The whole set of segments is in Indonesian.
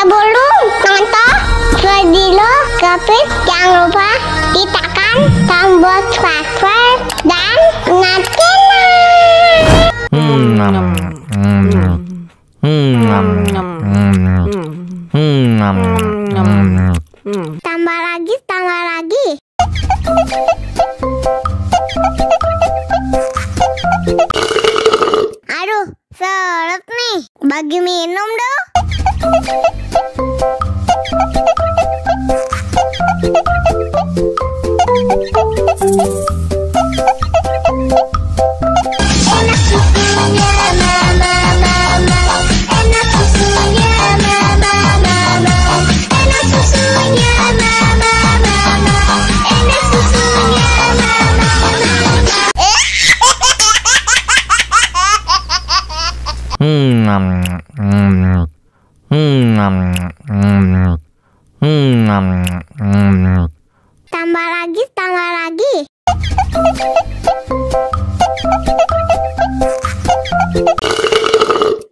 Sebelum nonton video Kepit, jangan lupa tekan tombol subscribe dan nyalakan. Tambah lagi. Aduh, seret nih. Bagi minum dong. Enak susunya mama, enak susunya mama, enak susunya mama, enak susunya Tambah lagi.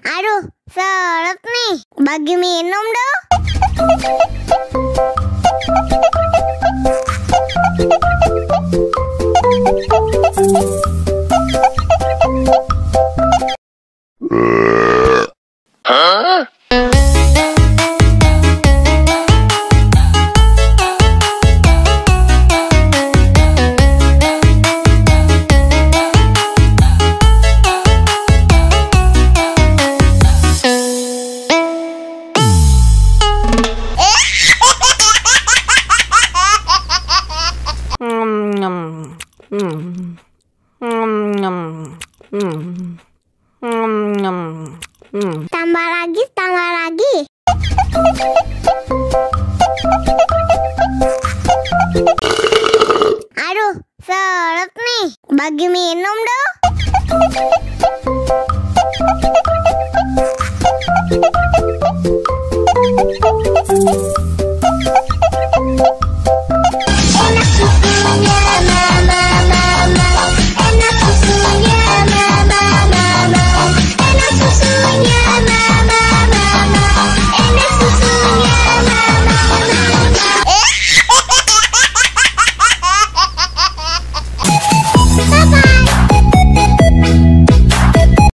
Aduh, seret nih. Bagi minum dong. Tambah lagi. Aduh, seret nih. Bagi minum dong. Enak susu.